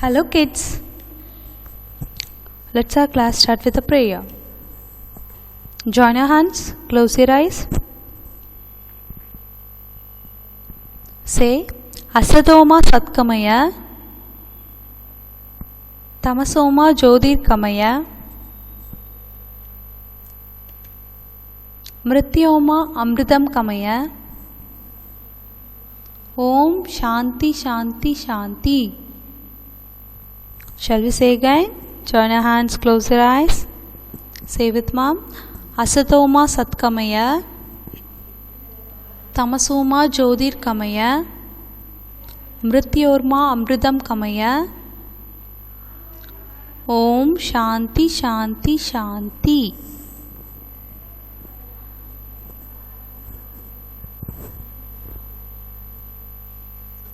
Hello kids. Let's our class start with a prayer. Join your hands, close your eyes. Say Asadoma Satkamaya Tamasoma Jyotirgamaya Mrityoma Amritam Kamaya Om Shanti Shanti Shanti. Shall we say again? Join your hands, close your eyes. Say with mom. Asatoma Satkamaya Tamasoma Jyotirgamaya Mrityorma Amritam Kamaya Om Shanti Shanti Shanti.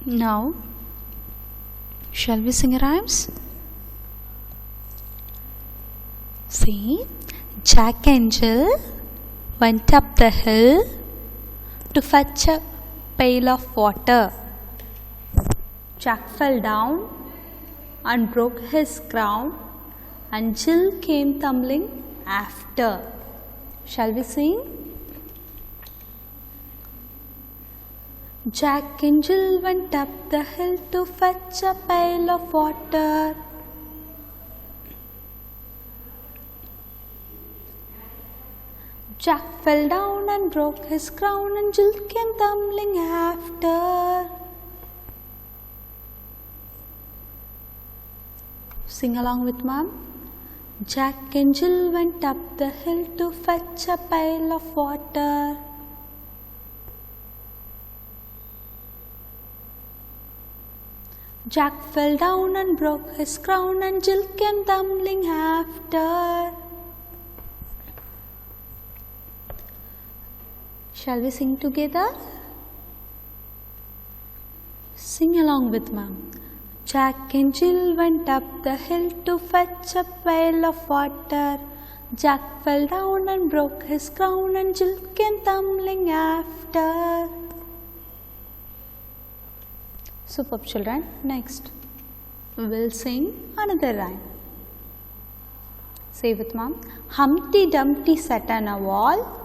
Now, shall we sing rhymes? See, Jack and Jill went up the hill to fetch a pail of water. Jack fell down and broke his crown, and Jill came tumbling after. Shall we sing? Jack and Jill went up the hill to fetch a pail of water. Jack fell down and broke his crown, and Jill came tumbling after. Sing along with mom. Jack and Jill went up the hill to fetch a pail of water. Jack fell down and broke his crown, and Jill came tumbling after. Shall we sing together? Sing along with mom. Jack and Jill went up the hill to fetch a pail of water. Jack fell down and broke his crown, and Jill came tumbling after. Superb children. Next, we will sing another rhyme. Say with mom. Humpty Dumpty sat on a wall.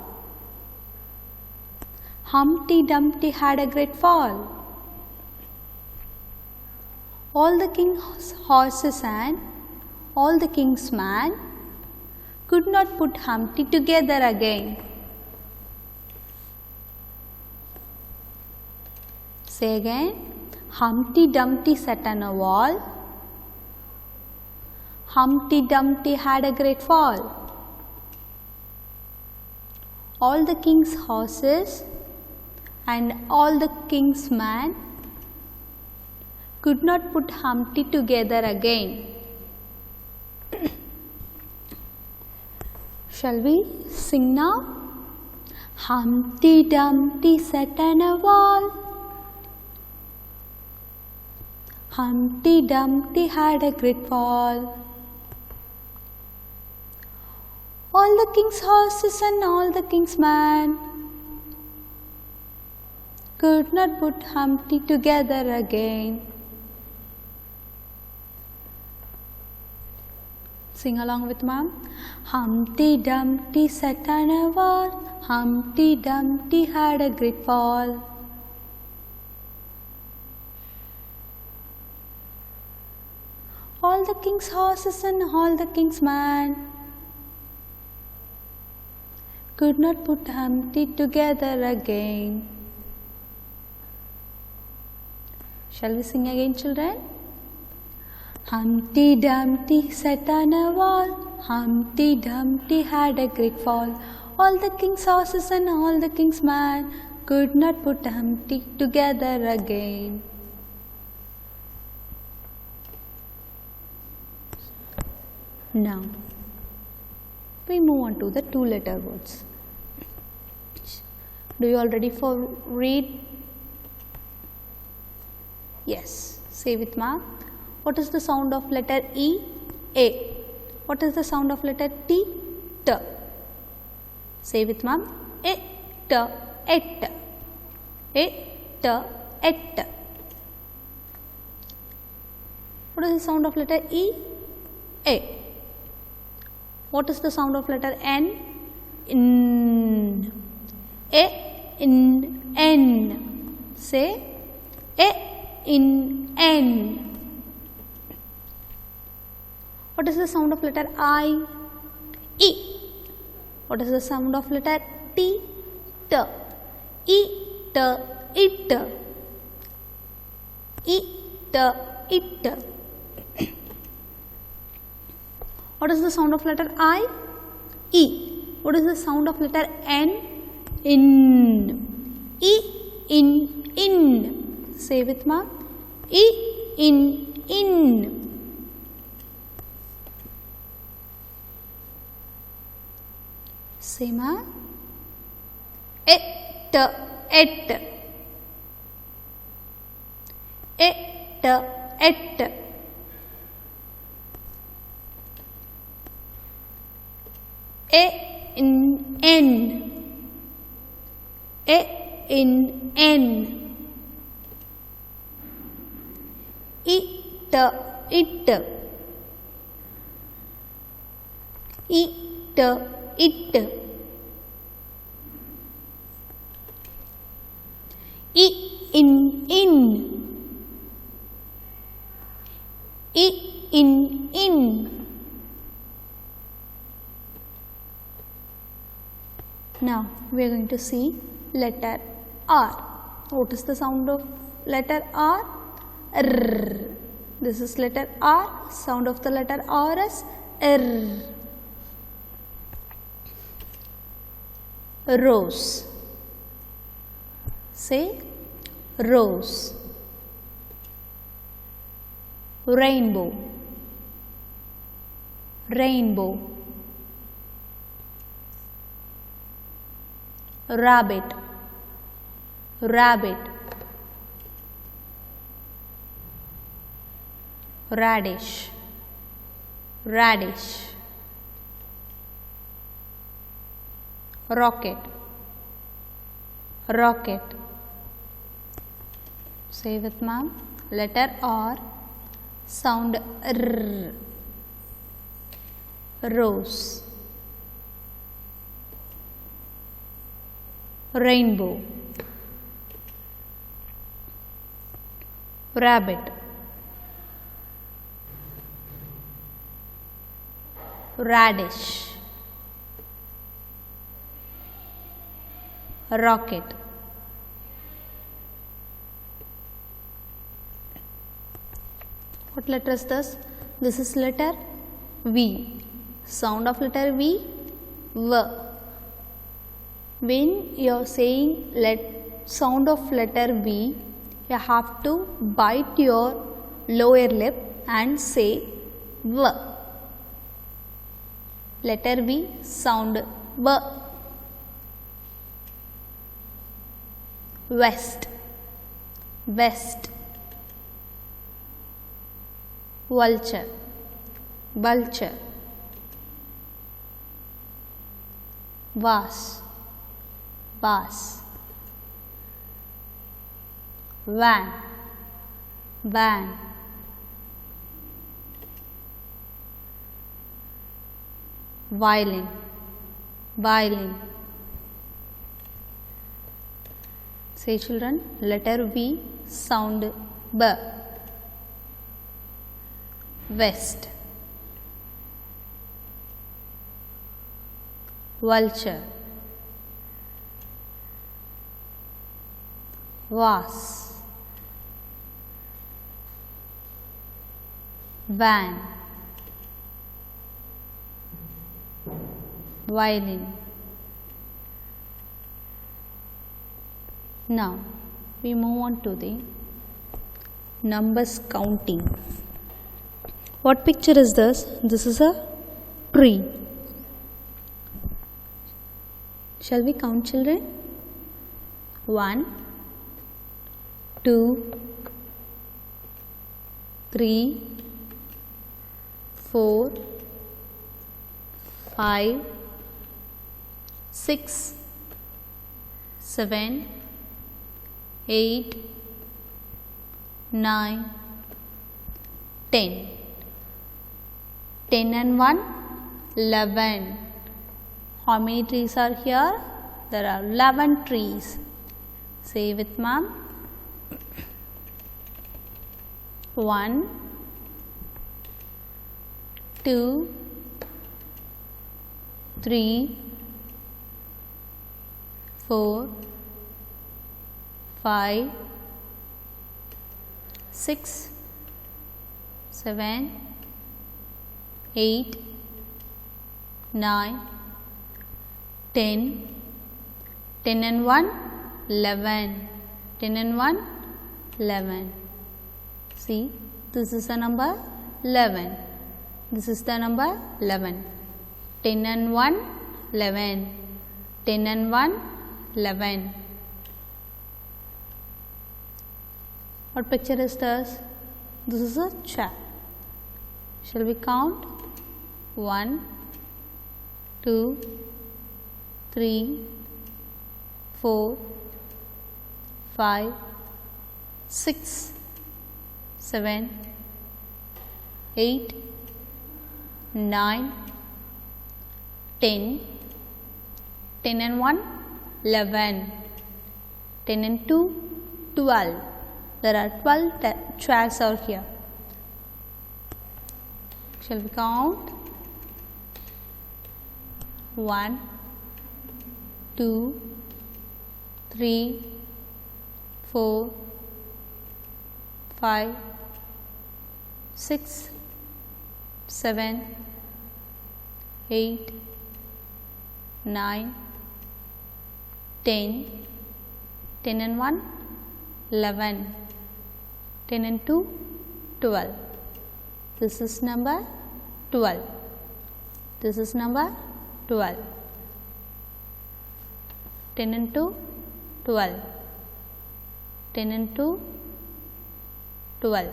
Humpty Dumpty had a great fall. All the king's horses and all the king's men could not put Humpty together again. Say again. Humpty Dumpty sat on a wall. Humpty Dumpty had a great fall. All the king's horses and all the king's men could not put Humpty together again. Shall we sing now? Humpty Dumpty sat on a wall. Humpty Dumpty had a great fall. All the king's horses and all the king's men could not put Humpty together again. Sing along with mom. Humpty Dumpty sat on a wall. Humpty Dumpty had a great fall. All the king's horses and all the king's men could not put Humpty together again. Shall we sing again, children? Humpty Dumpty sat on a wall. Humpty Dumpty had a great fall. All the king's horses and all the king's men could not put Humpty together again. Now, we move on to the two-letter words. Do you all ready for read? Yes. Say with mom. What is the sound of letter E? A. What is the sound of letter T? T. Say with mom. Et. Et. Et. Et. What is the sound of letter E? A. What is the sound of letter N? In. A, in, N. Say A, in, N. What is the sound of letter I? E. What is the sound of letter T? T. E, T, it. E, T, it. What is the sound of letter I? E. What is the sound of letter N? In. E, in, in. Say with ma. E, in. Say ma. Et, et. Et, et. A, in, N. A, in, N. It, it. It, it. E, in. E, in. Now we are going to see letter R. What is the sound of letter R? R. This is letter R. Sound of the letter R is R. Rose. Say rose. Rainbow. Rainbow. Rabbit. Rabbit. Radish. Radish. Rocket. Rocket. Say with ma'am. Letter R. Sound R. Rose. Rainbow. Rabbit. Radish. Rocket. What letter is this? This is letter V. Sound of letter V. V. When you are saying sound of letter V, you have to bite your lower lip and say V. Letter V, sound V. West. West. Vulture. Vulture. Vase. Vase. Van. Van. Violin. Violin. Say children, letter V, sound B. West. Vulture. Vase. Van. Violin. Now we move on to the numbers counting. What picture is this? This is a tree. Shall we count, children? 1, 2, 3, 4, 5, 6, 7, 8, 9, 10. 10 and 1, 11. How many trees are here? There are 11 trees. Say with ma'am. 1, 2, 3, 4, 5, 6, 7, 8, 9, 10. 10 and 1, 11. 10 and 1, 11. See, this is the number 11. This is the number 11. 10 and 1, 11. 10 and 1, 11. What picture is this? This is a chair. Shall we count? 1, 2, 3, 4, 5, 6, 7, 8, 9, 10. 10 and 1, 11. 10 and 2, 12. There are 12 chairs out here. Shall we count? 1, 2, 3, 4, 5, 6, 7, 8, 9, 10. 10 and 1, 11. 10 and 2, 12. This is number 12. This is number 12. 10 and 2, 12. 10 and 2, 12.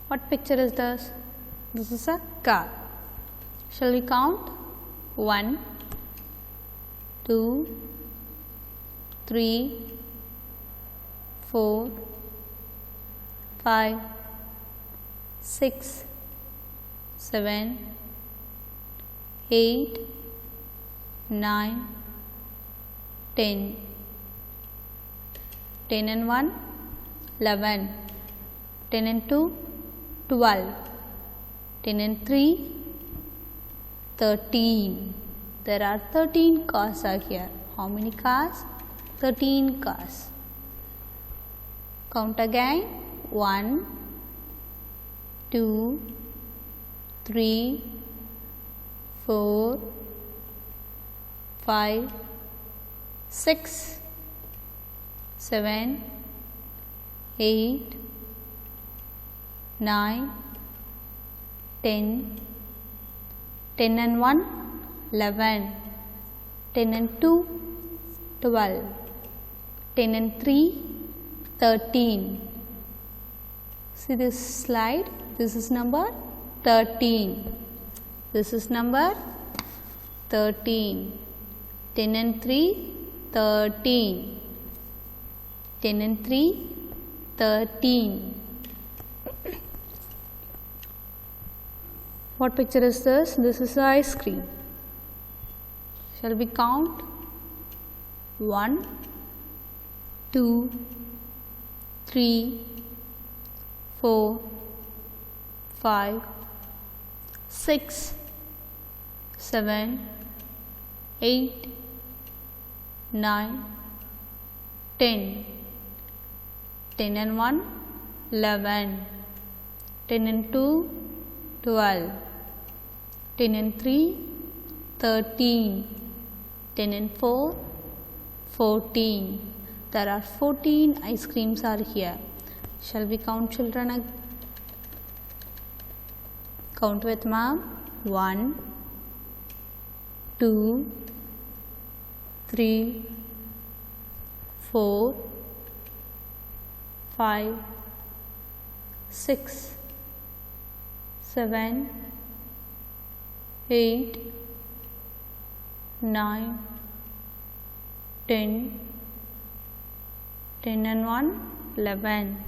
What picture is this? This is a car. Shall we count? 1, 2, 3, 4, 5, 6, 7, 8, 9, 10. 10 and 1, 11. 10 and 2, 12. 10 and 3, 13. There are 13 cars are here. How many cars? 13 cars. Count again. 1, 2, 3, 4, 5, 6, 7, 8, 9, 10. 10 and 1, 11. 10 and 2, 12. 10 and 3, 13. See this slide? This is number 13. This is number 13. 10 and 3, 13. 10 and 3, 13. What picture is this? This is ice cream. Shall we count? 1, 2, 3, 4, 5, 6, 7, 8, 9, 10. 10 and 1, 11. 10 and 2, 12. 10 and 3, 13. 10 and 4, 14. There are 14 ice creams are here. Shall we count, children? Count with ma'am. 1, 2, 3, 4, 5, 6, 7, 8, 9, 10. 10 and 1, 11.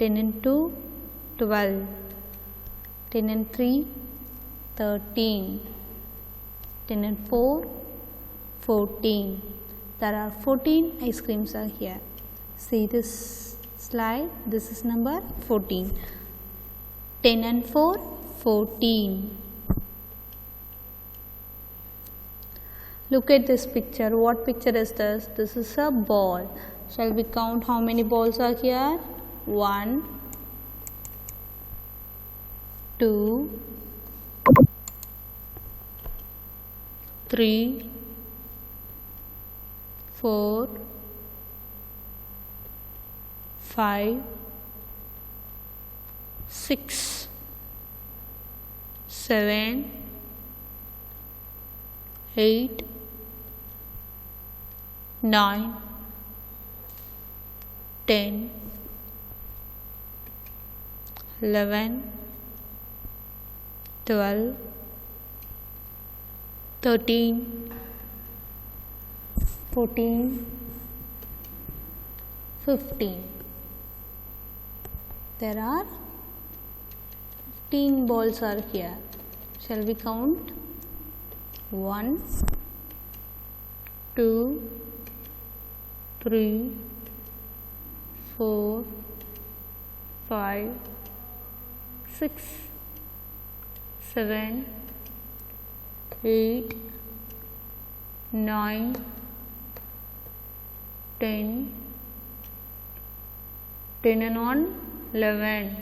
10 and 2, 12. 10 and 3, 13. 10 and 4, 14. There are 14 ice creams are here. See this slide, this is number 14. 10 and 4, 14. Look at this picture. What picture is this? This is a ball. Shall we count how many balls are here? 1, 2, 3, 4, 5, 6, 7, 8, 9, 10, 11, 12, 13, 14, 15. There are 15 balls are here. Shall we count? 1, 2, 3, 4, 5, 6, 7, 8, 9, 10, 10 and 1, 11,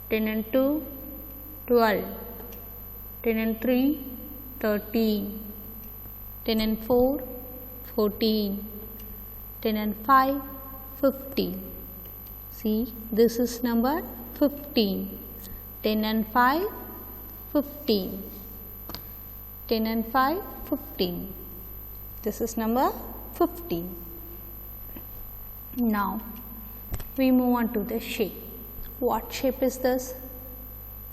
10 and 2, 12, 10 and 3, 13, 10 and 4, 14, 10 and 5, 15. See, this is number 15. 10 and 5, 15. 10 and 5, 15. This is number 15. Now, we move on to the shape. What shape is this?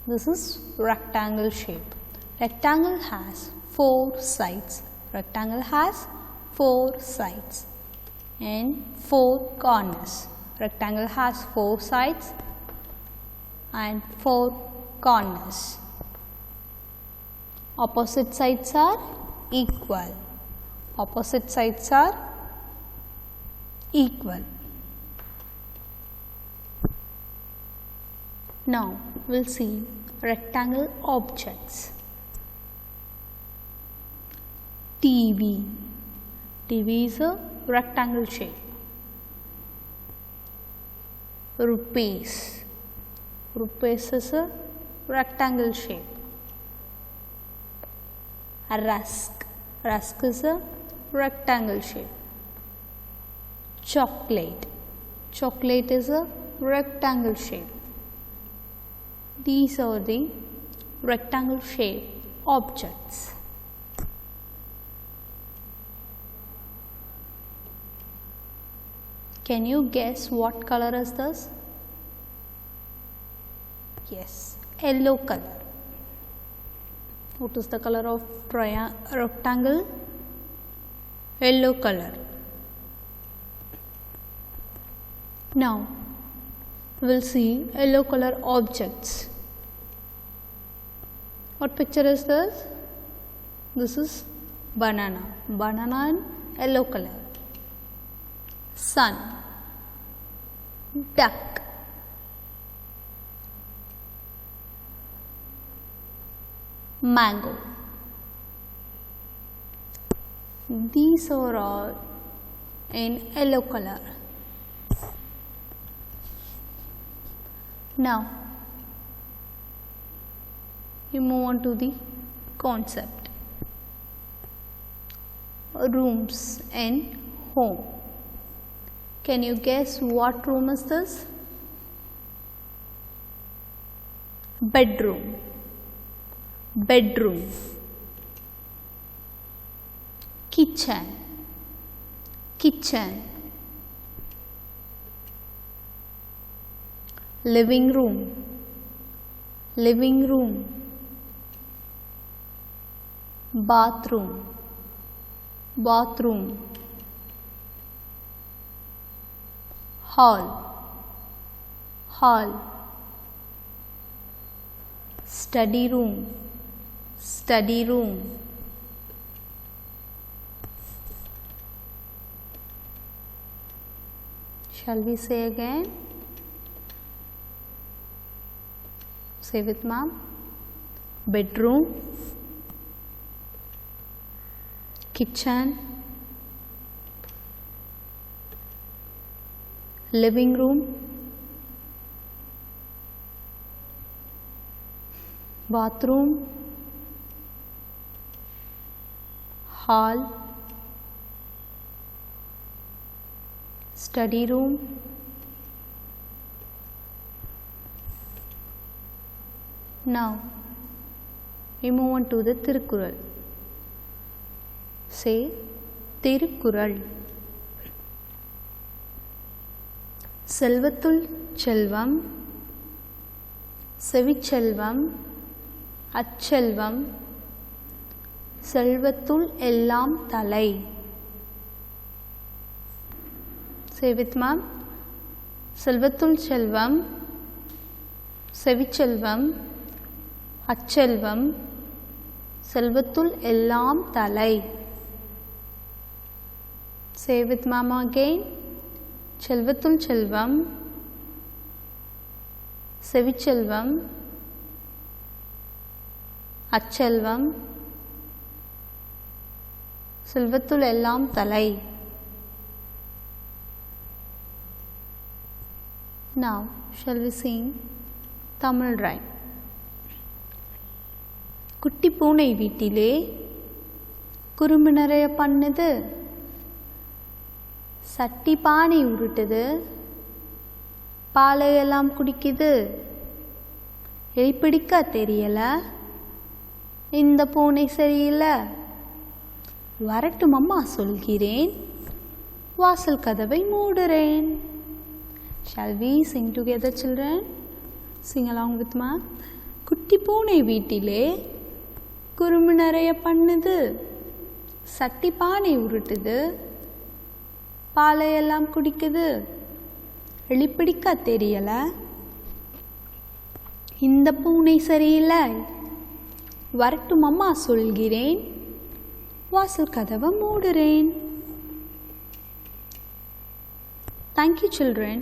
This is rectangle shape. Rectangle has 4 sides. Rectangle has 4 sides and 4 corners. Rectangle has 4 sides and 4 corners. Opposite sides are equal. Opposite sides are equal. Now we'll see rectangle objects. TV. TV is a rectangle shape. Rupees. Rupees is a rectangle shape. Rusk. Rusk is a rectangle shape. Chocolate. Chocolate is a rectangle shape. These are the rectangle shape objects. Can you guess what color is this? Yes, yellow color. What is the color of rectangle? Yellow color. Now, we'll see yellow color objects. What picture is this? This is banana. Banana in yellow color. Sun. Duck. Mango. These are all in yellow color. Now, we move on to the concept. Rooms in home. Can you guess what room is this? Bedroom. Bedroom. Kitchen. Kitchen. Living room. Living room. Bathroom. Bathroom. Hall. hall, study room, study room, shall we say again? Say with mom. Bedroom, kitchen, living room, bathroom, hall, study room, now we move on to the Tirukkural. Say Tirukkural. செல்வத்துள் செல்வம், செவிச்செல்வம், அச்செல்வம், செல்வத்துள் எல்லாம் தலை. Say with mom. செல்வத்துள் செல்வம், செவிச்செல்வம், அச்செல்வம், செல்வத்துள் எல்லாம் தலை. Say with mama again. செல்வத்துள் செல்வம், செவிச்செல்வம், அச்செல்வம், செல்வத்துள் எல்லாம் தலை. Now shall we sing Tamil rhyme? குட்டி பூனை வீட்டிலே குறும்பு நிறைய பண்ணுது, சட்டி பானை உருட்டுது, பாலையெல்லாம் குடிக்குது, எலிப்பிடிக்க தெரியல, இந்த பூனை சரியில்லை, வரட்டும் அம்மா சொல்கிறேன், வாசல் கதவை மூடுறேன். Shall we sing together children? Sing along with me. குட்டி பூனை வீட்டிலே குறும்பு நிறைய பண்ணுது, சட்டி பானை உருட்டுது, பாலையெல்லாம் குடிக்குது, எலிப்பிடிக்க தெரியல, இந்த பூனை சரியில்லை, வரட்டும் அம்மா சொல்கிறேன், வாசல் கதவை மூடுறேன். Thank you children.